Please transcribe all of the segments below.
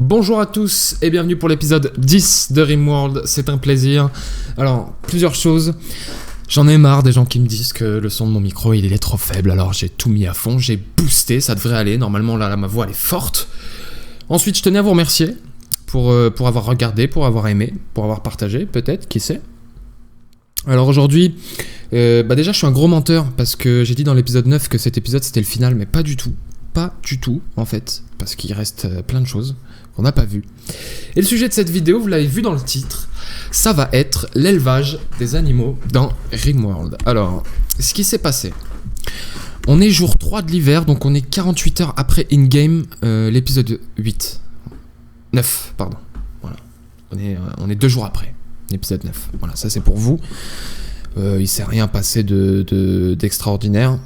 Bonjour à tous et bienvenue pour l'épisode 10 de RimWorld, c'est un plaisir. Alors, plusieurs choses. J'en ai marre des gens qui me disent que le son de mon micro il est trop faible, alors j'ai tout mis à fond, j'ai boosté, ça devrait aller, normalement là ma voix elle est forte. Ensuite je tenais à vous remercier pour avoir regardé, pour avoir aimé, pour avoir partagé peut-être, qui sait. Alors aujourd'hui, déjà je suis un gros menteur parce que j'ai dit dans l'épisode 9 que cet épisode c'était le final, mais pas du tout en fait, parce qu'il reste plein de choses qu'on n'a pas vues. Et le sujet de cette vidéo, vous l'avez vu dans le titre, ça va être l'élevage des animaux dans RimWorld. Alors, ce qui s'est passé, on est jour 3 de l'hiver, donc on est 48 heures après in-game l'épisode 9, pardon. Voilà. On est 2 jours après l'épisode 9. Voilà, ça c'est pour vous. Il s'est rien passé d'extraordinaire.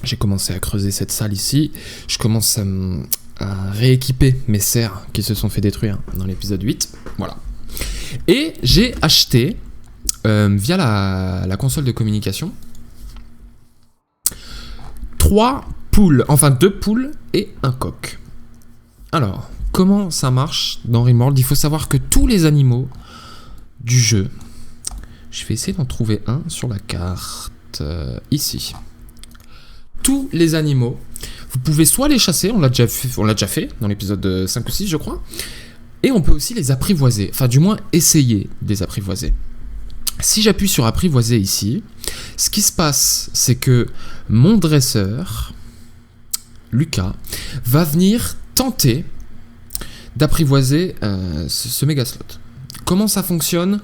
J'ai commencé à creuser cette salle ici. Je commence à rééquiper mes serres qui se sont fait détruire dans l'épisode 8. Voilà. Et j'ai acheté, via la console de communication, 2 poules et un coq. Alors, comment ça marche dans RimWorld ? Il faut savoir que tous les animaux du jeu, je vais essayer d'en trouver un sur la carte, ici. Tous les animaux, vous pouvez soit les chasser, on l'a déjà fait dans l'épisode 5 ou 6 je crois, et on peut aussi les apprivoiser, enfin du moins essayer de les apprivoiser. Si j'appuie sur apprivoiser ici, ce qui se passe c'est que mon dresseur, Lucas, va venir tenter d'apprivoiser ce méga slot. Comment ça fonctionne ?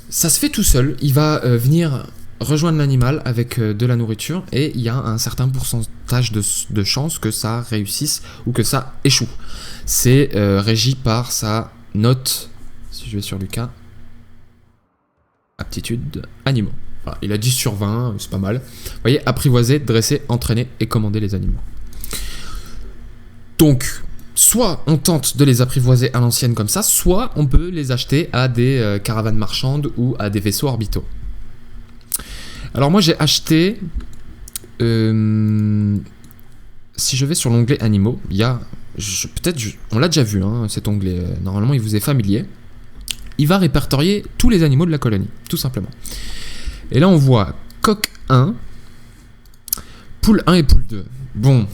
Ça se fait tout seul, il va venir rejoindre l'animal avec de la nourriture et il y a un certain pourcentage de chances que ça réussisse ou que ça échoue. C'est régi par sa note, si je vais sur Lucas, aptitude animaux. Voilà, il a 10 sur 20, c'est pas mal. Vous voyez, apprivoiser, dresser, entraîner et commander les animaux. Donc, soit on tente de les apprivoiser à l'ancienne comme ça, soit on peut les acheter à des caravanes marchandes ou à des vaisseaux orbitaux. Alors moi j'ai acheté, si je vais sur l'onglet animaux, il y a, on l'a déjà vu cet onglet, normalement il vous est familier, il va répertorier tous les animaux de la colonie, tout simplement. Et là on voit coq 1, poule 1 et poule 2. Bon,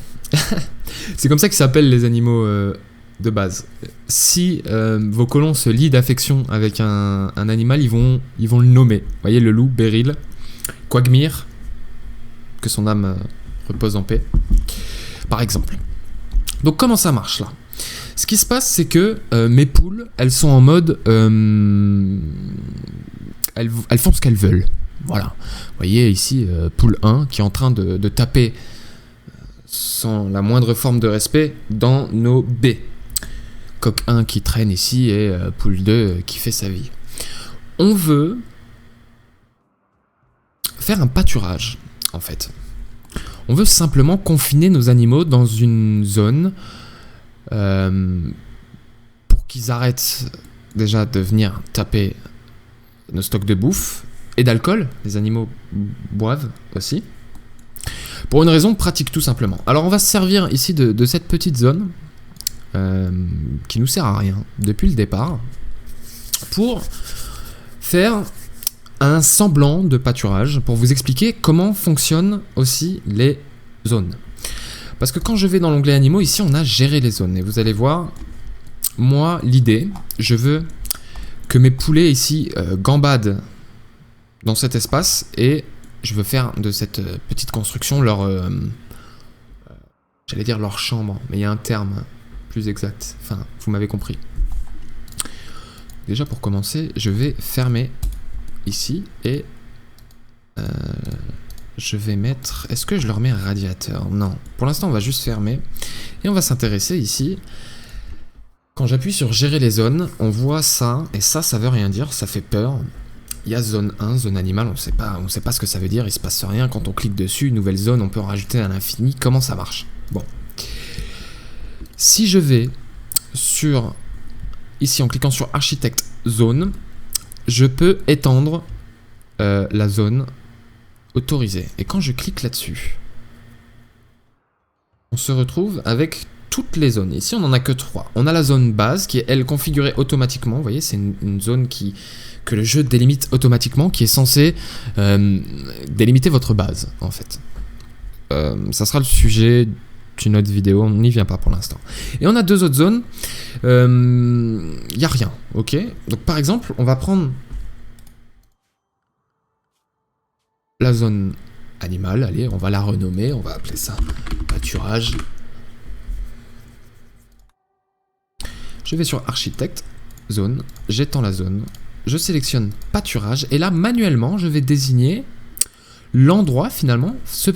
c'est comme ça qu'ils s'appellent les animaux de base. Si vos colons se lient d'affection avec un animal, ils vont le nommer. Vous voyez le loup, Beryl. Quagmire, que son âme repose en paix, par exemple. Donc comment ça marche là ? Ce qui se passe, c'est que mes poules, elles sont en mode, elles font ce qu'elles veulent. Voilà. Vous voyez ici, poule 1 qui est en train de taper sans la moindre forme de respect dans nos baies. Coq 1 qui traîne ici et poule 2 qui fait sa vie. On veut faire un pâturage, en fait. On veut simplement confiner nos animaux dans une zone pour qu'ils arrêtent déjà de venir taper nos stocks de bouffe et d'alcool. Les animaux boivent aussi. Pour une raison pratique, tout simplement. Alors, on va se servir ici de cette petite zone qui nous sert à rien depuis le départ pour faire un semblant de pâturage pour vous expliquer comment fonctionnent aussi les zones. Parce que quand je vais dans l'onglet animaux, ici on a géré les zones. Et vous allez voir, moi l'idée, je veux que mes poulets ici gambadent dans cet espace et je veux faire de cette petite construction leur chambre, mais il y a un terme plus exact. Enfin, vous m'avez compris. Déjà pour commencer, je vais fermer ici et je vais mettre, est-ce que je leur mets un radiateur ? Non, pour l'instant on va juste fermer et on va s'intéresser ici. Quand j'appuie sur gérer les zones, on voit ça et ça veut rien dire, ça fait peur. Il y a zone 1, zone animale, on sait pas ce que ça veut dire, il se passe rien. Quand on clique dessus, nouvelle zone, on peut en rajouter à l'infini. Comment ça marche ? Bon, si je vais sur ici en cliquant sur architecte zone, je peux étendre la zone autorisée. Et quand je clique là-dessus, on se retrouve avec toutes les zones. Ici, on n'en a que 3. On a la zone base qui est, elle, configurée automatiquement. Vous voyez, c'est une zone que le jeu délimite automatiquement, qui est censée délimiter votre base, en fait. Ça sera le sujet d'une autre vidéo, on n'y vient pas pour l'instant. Et on a 2 autres zones. Il n'y a rien, ok? Donc, par exemple, on va prendre la zone animale. Allez, on va la renommer. On va appeler ça pâturage. Je vais sur architecte, zone, j'étends la zone, je sélectionne pâturage, et là, manuellement, je vais désigner l'endroit, finalement, ce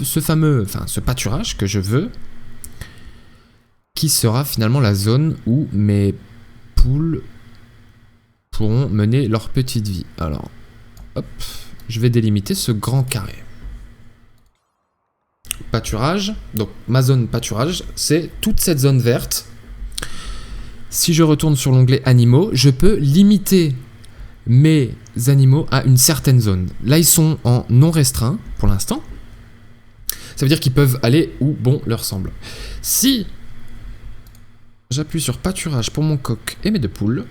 pâturage que je veux, qui sera finalement la zone où mes poules pourront mener leur petite vie. Alors, hop, je vais délimiter ce grand carré. Pâturage, donc ma zone pâturage, c'est toute cette zone verte. Si je retourne sur l'onglet animaux, je peux limiter mes animaux à une certaine zone. Là, ils sont en non restreint pour l'instant. Ça veut dire qu'ils peuvent aller où bon leur semble. Si j'appuie sur pâturage pour mon coq et mes 2 poules,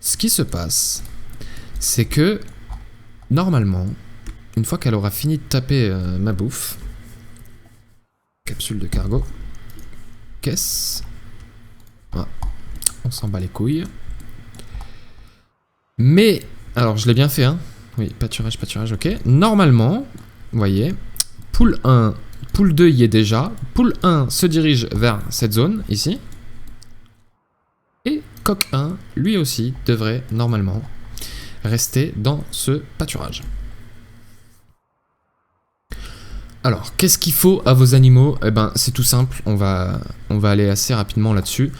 ce qui se passe, c'est que normalement, une fois qu'elle aura fini de taper ma bouffe, capsule de cargo, caisse, voilà. On s'en bat les couilles. Mais, alors je l'ai bien fait, hein. Oui, pâturage, ok. Normalement, vous voyez, poule 1, poule 2 y est déjà. Poule 1 se dirige vers cette zone, ici. Et coq 1, lui aussi, devrait normalement rester dans ce pâturage. Alors, qu'est-ce qu'il faut à vos animaux? Eh ben, c'est tout simple, on va aller assez rapidement là-dessus.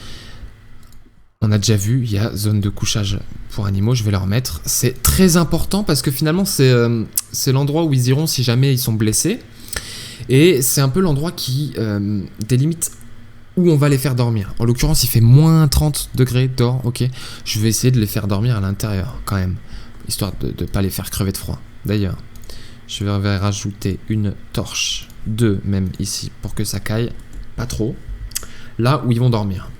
On a déjà vu, il y a zone de couchage pour animaux, je vais leur mettre. C'est très important parce que finalement, c'est l'endroit où ils iront si jamais ils sont blessés. Et c'est un peu l'endroit qui délimite où on va les faire dormir. En l'occurrence, il fait moins 30 degrés dehors, ok. Je vais essayer de les faire dormir à l'intérieur quand même, histoire de ne pas les faire crever de froid. D'ailleurs, je vais rajouter une torche, 2 même ici, pour que ça caille pas trop, là où ils vont dormir.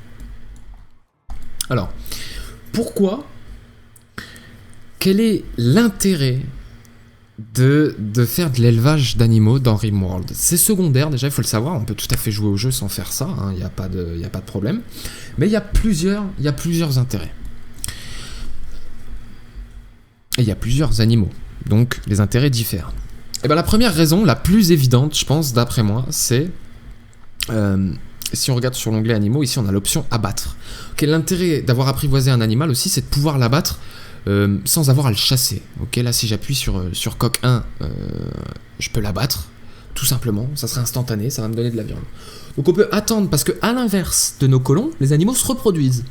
Alors, pourquoi? Quel est l'intérêt de faire de l'élevage d'animaux dans RimWorld? C'est secondaire, déjà, il faut le savoir, on peut tout à fait jouer au jeu sans faire ça, il n'y a pas de problème. Mais il y a plusieurs intérêts. Et il y a plusieurs animaux, donc les intérêts diffèrent. Et bien la première raison, la plus évidente, je pense, d'après moi, c'est... si on regarde sur l'onglet animaux, ici on a l'option abattre. Okay, l'intérêt d'avoir apprivoisé un animal aussi, c'est de pouvoir l'abattre sans avoir à le chasser. Okay, là, si j'appuie sur coq 1, je peux l'abattre, tout simplement. Ça sera instantané, ça va me donner de la viande. Donc on peut attendre, parce qu'à l'inverse de nos colons, les animaux se reproduisent.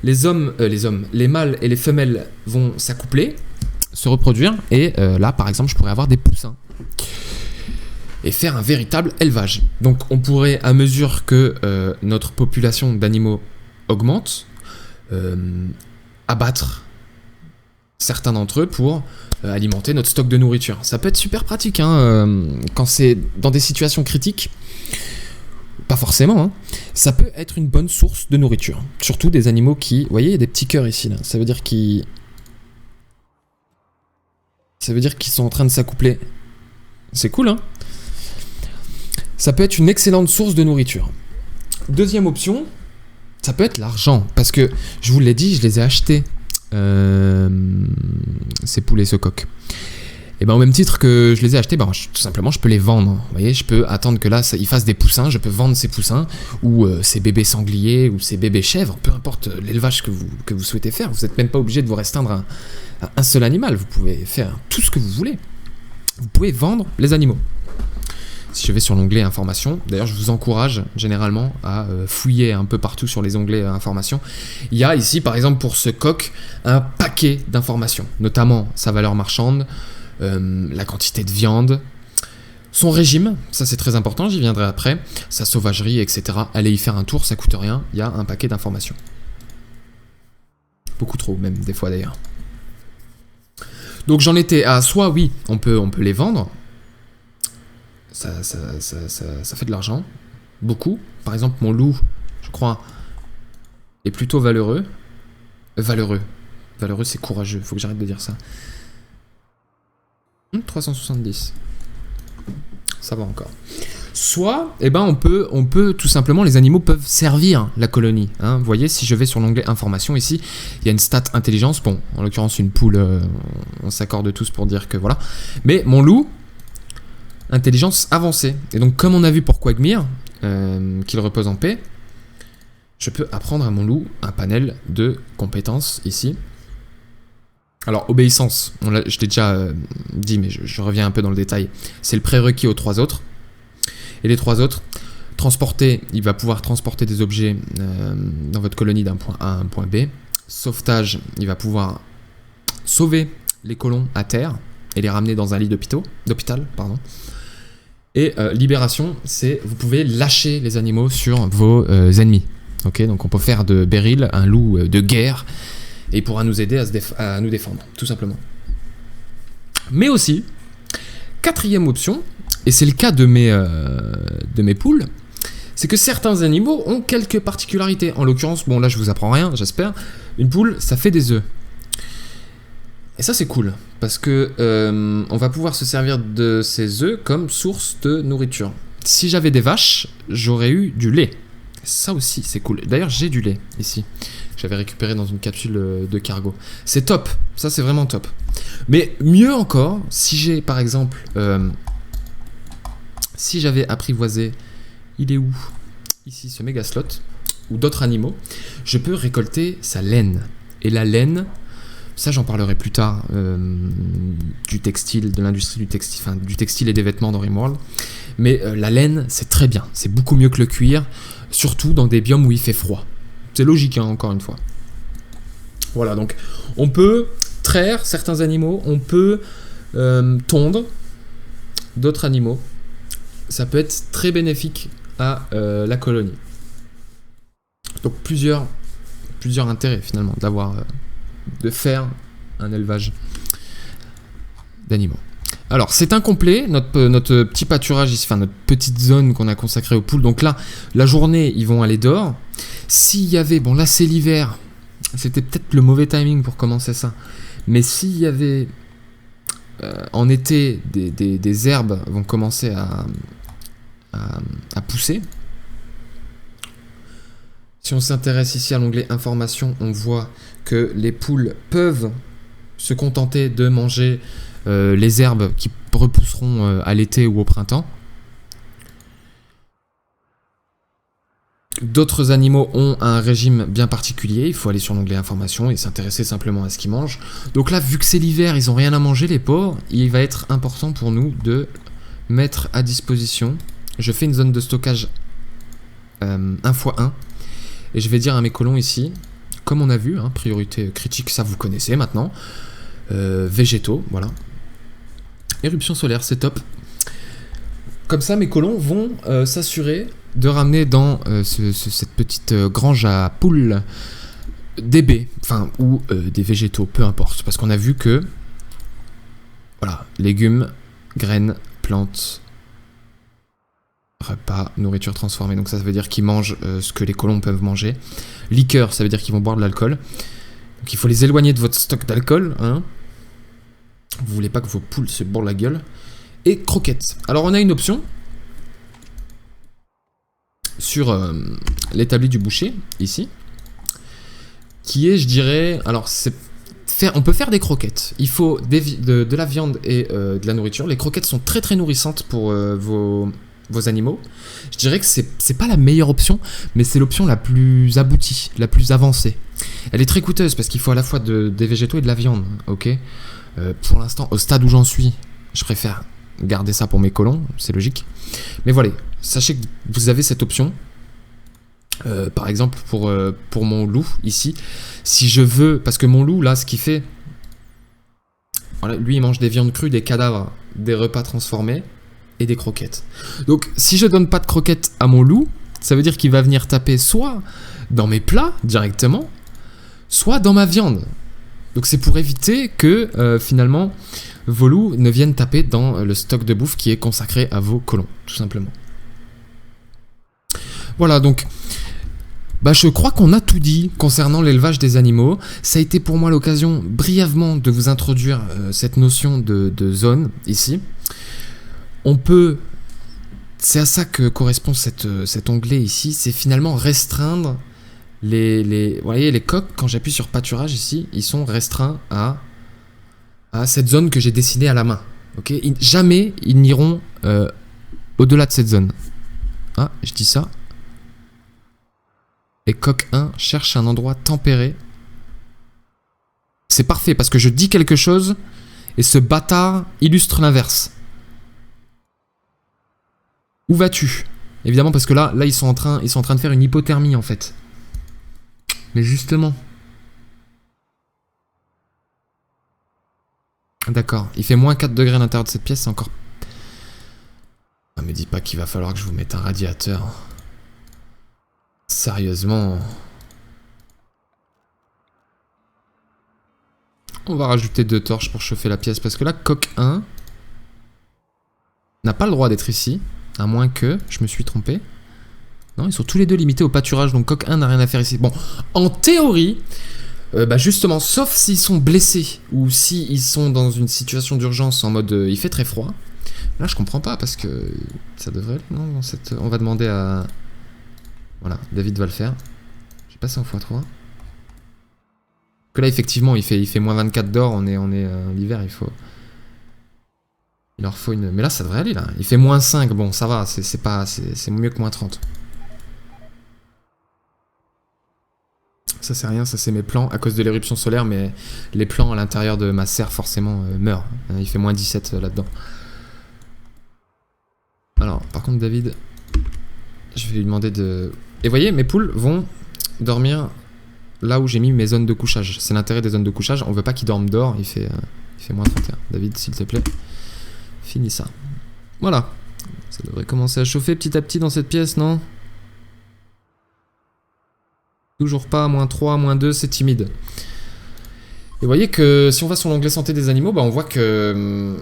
Les mâles et les femelles vont s'accoupler, se reproduire, et là, par exemple, je pourrais avoir des poussins. Et faire un véritable élevage. Donc on pourrait, à mesure que notre population d'animaux augmente, abattre certains d'entre eux pour alimenter notre stock de nourriture. Ça peut être super pratique quand c'est dans des situations critiques. Pas forcément, hein. Ça peut être une bonne source de nourriture. Surtout des animaux qui... Vous voyez, il y a des petits cœurs ici, là. Ça veut dire qu'ils sont en train de s'accoupler. C'est cool, hein. Ça peut être une excellente source de nourriture. Deuxième option, ça peut être l'argent. Parce que, je vous l'ai dit, je les ai achetés. Ces poulets, ce coq. Et ben au même titre que je les ai achetés, tout simplement je peux les vendre. Vous voyez, je peux attendre que là ils fassent des poussins, je peux vendre ces poussins, ou ces bébés sangliers, ou ces bébés chèvres, peu importe l'élevage que vous souhaitez faire. Vous n'êtes même pas obligé de vous restreindre à un seul animal, vous pouvez faire tout ce que vous voulez. Vous pouvez vendre les animaux. Si je vais sur l'onglet information, d'ailleurs je vous encourage généralement à fouiller un peu partout sur les onglets information. Il y a ici par exemple pour ce coq un paquet d'informations, notamment sa valeur marchande, la quantité de viande, son régime, ça c'est très important, j'y viendrai après, sa sauvagerie, etc. Allez y faire un tour, ça coûte rien, il y a un paquet d'informations. Beaucoup trop même, des fois d'ailleurs. Donc j'en étais à soit oui, on peut les vendre, ça fait de l'argent, beaucoup. Par exemple mon loup, je crois, est plutôt valeureux. Valeureux, c'est courageux, faut que j'arrête de dire ça. 370. Ça va encore. Soit, eh ben, on peut tout simplement, les animaux peuvent servir la colonie. Hein. Vous voyez, si je vais sur l'onglet information ici, il y a une stat intelligence. Bon, en l'occurrence, une poule, on s'accorde tous pour dire que voilà. Mais mon loup, intelligence avancée. Et donc, comme on a vu pour Quagmire, qu'il repose en paix, je peux apprendre à mon loup un panel de compétences ici. Alors, obéissance, je l'ai déjà dit, mais je reviens un peu dans le détail. C'est le prérequis aux 3 autres. Et les 3 autres, transporter, il va pouvoir transporter des objets dans votre colonie d'un point A à un point B. Sauvetage, il va pouvoir sauver les colons à terre et les ramener dans un lit d'hôpital. Et libération, c'est vous pouvez lâcher les animaux sur vos ennemis. Ok, donc on peut faire de Beryl un loup de guerre et il pourra nous aider à nous défendre, tout simplement. Mais aussi, 4e option, et c'est le cas de mes poules, c'est que certains animaux ont quelques particularités. En l'occurrence, bon là je vous apprends rien, j'espère, une poule, ça fait des œufs. Et ça c'est cool, parce que on va pouvoir se servir de ces œufs comme source de nourriture. Si j'avais des vaches, j'aurais eu du lait. Ça aussi c'est cool. D'ailleurs j'ai du lait ici. J'avais récupéré dans une capsule de cargo. C'est top, ça c'est vraiment top. Mais mieux encore, si j'ai par exemple... si j'avais apprivoisé... Il est où? Ici ce méga slot. Ou d'autres animaux. Je peux récolter sa laine. Et la laine... Ça j'en parlerai plus tard. Du textile, de l'industrie du textile. Enfin du textile et des vêtements dans Rimworld. Mais la laine c'est très bien. C'est beaucoup mieux que le cuir. Surtout dans des biomes où il fait froid. C'est logique, hein, encore une fois. Voilà, donc on peut traire certains animaux, on peut tondre d'autres animaux. Ça peut être très bénéfique à la colonie. Donc plusieurs intérêts finalement de faire un élevage d'animaux. Alors, c'est incomplet, notre petit pâturage ici, enfin notre petite zone qu'on a consacrée aux poules. Donc là, la journée, ils vont aller dehors. S'il y avait, bon là c'est l'hiver, c'était peut-être le mauvais timing pour commencer ça. Mais s'il y avait, en été, des herbes vont commencer à pousser. Si on s'intéresse ici à l'onglet information, on voit que les poules peuvent se contenter de manger les herbes qui repousseront à l'été ou au printemps. D'autres animaux ont un régime bien particulier, il faut aller sur l'onglet information et s'intéresser simplement à ce qu'ils mangent. Donc là, vu que c'est l'hiver, ils n'ont rien à manger les pauvres, il va être important pour nous de mettre à disposition. Je fais une zone de stockage 1x1 et je vais dire à mes colons ici, comme on a vu, hein, priorité critique, ça vous connaissez maintenant, végétaux, voilà. Éruption solaire, c'est top. Comme ça, mes colons vont s'assurer de ramener dans cette petite grange à poules des baies, enfin, ou des végétaux, peu importe. Parce qu'on a vu que, voilà, légumes, graines, plantes, repas, nourriture transformée. Donc ça veut dire qu'ils mangent ce que les colons peuvent manger. Liqueur, ça veut dire qu'ils vont boire de l'alcool. Donc il faut les éloigner de votre stock d'alcool, hein. Vous voulez pas que vos poules se bourrent la gueule. Et croquettes. Alors on a une option sur l'établi du boucher, ici, qui est, je dirais, alors on peut faire des croquettes. Il faut de la viande et de la nourriture. Les croquettes sont très très nourrissantes pour vos animaux. Je dirais que c'est pas la meilleure option, mais c'est l'option la plus aboutie, la plus avancée. Elle est très coûteuse parce qu'il faut à la fois des végétaux et de la viande, ok. Pour l'instant, au stade où j'en suis, je préfère garder ça pour mes colons, c'est logique. Mais voilà, sachez que vous avez cette option. Par exemple, pour mon loup, ici, si je veux... Parce que mon loup, là, ce qu'il fait... Voilà, lui, il mange des viandes crues, des cadavres, des repas transformés et des croquettes. Donc, si je donne pas de croquettes à mon loup, ça veut dire qu'il va venir taper soit dans mes plats, directement, soit dans ma viande. Donc c'est pour éviter que finalement vos loups ne viennent taper dans le stock de bouffe qui est consacré à vos colons, tout simplement. Voilà, donc Bah, je crois qu'on a tout dit concernant l'élevage des animaux. Ça a été pour moi l'occasion brièvement de vous introduire cette notion de zone ici. On peut... C'est à ça que correspond cet onglet ici, c'est finalement restreindre vous voyez, les coqs, quand j'appuie sur pâturage ici, ils sont restreints à cette zone que j'ai dessinée à la main. Okay, jamais ils n'iront au-delà de cette zone. Ah, je dis ça. Et coq 1 cherche un endroit tempéré. C'est parfait parce que je dis quelque chose et ce bâtard illustre l'inverse. Où vas-tu? Évidemment parce que là ils sont en train de faire une hypothermie en fait. Mais justement. D'accord, il fait moins 4 degrés à l'intérieur de cette pièce, c'est encore... Ah, me dis pas qu'il va falloir que je vous mette un radiateur. Sérieusement. On va rajouter 2 torches pour chauffer la pièce parce que là, coq 1 n'a pas le droit d'être ici. À moins que je me suis trompé. Non, ils sont tous les deux limités au pâturage, donc coq 1 n'a rien à faire ici. Bon, en théorie, bah justement, sauf s'ils sont blessés ou s'ils sont dans une situation d'urgence en mode il fait très froid. Là, je comprends pas parce que ça devrait aller, non, on va demander à... Voilà, David va le faire. J'ai passé en x3. Que là, effectivement, il fait moins 24 d'or, on est l'hiver, il faut... Il leur faut une... Mais là, ça devrait aller, là. Il fait moins 5, bon, ça va, c'est mieux que moins 30. Ça, c'est rien, ça, c'est mes plans à cause de l'éruption solaire, mais les plans à l'intérieur de ma serre, forcément, meurent. Il fait moins 17 là-dedans. Alors, par contre, David, je vais lui demander de... Et vous voyez, mes poules vont dormir là où j'ai mis mes zones de couchage. C'est l'intérêt des zones de couchage, on veut pas qu'ils dorment dehors, il fait moins 31. David, s'il te plaît. Finis ça. Voilà. Ça devrait commencer à chauffer petit à petit dans cette pièce, non? Toujours pas, moins 3, moins 2, c'est timide. Et vous voyez que si on va sur l'onglet santé des animaux, bah on voit que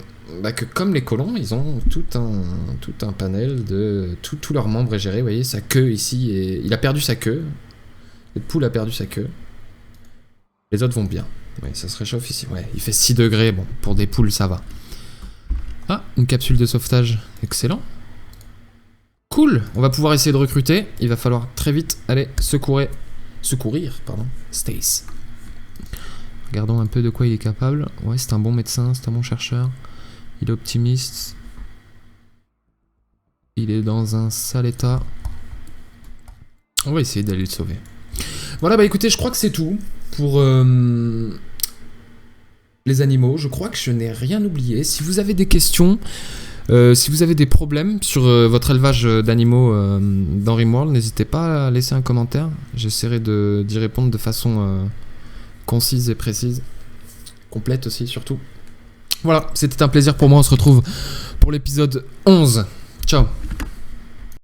comme les colons, ils ont tout un panel de... Tous leurs membres est géré, vous voyez, sa queue ici, et il a perdu sa queue. Cette poule a perdu sa queue. Les autres vont bien. Oui, ça se réchauffe ici. Ouais, il fait 6 degrés, bon, pour des poules, ça va. Ah, une capsule de sauvetage. Excellent. Cool. On va pouvoir essayer de recruter. Il va falloir très vite aller secourir, pardon, Stace. Regardons un peu de quoi il est capable. Ouais, c'est un bon médecin, c'est un bon chercheur. Il est optimiste. Il est dans un sale état. On va essayer d'aller le sauver. Voilà, bah écoutez, je crois que c'est tout pour... les animaux, je crois que je n'ai rien oublié. Si vous avez des questions, si vous avez des problèmes sur votre élevage d'animaux dans Rimworld, n'hésitez pas à laisser un commentaire. J'essaierai d'y répondre de façon concise et précise. Complète aussi, surtout. Voilà, c'était un plaisir pour moi. On se retrouve pour l'épisode 11. Ciao.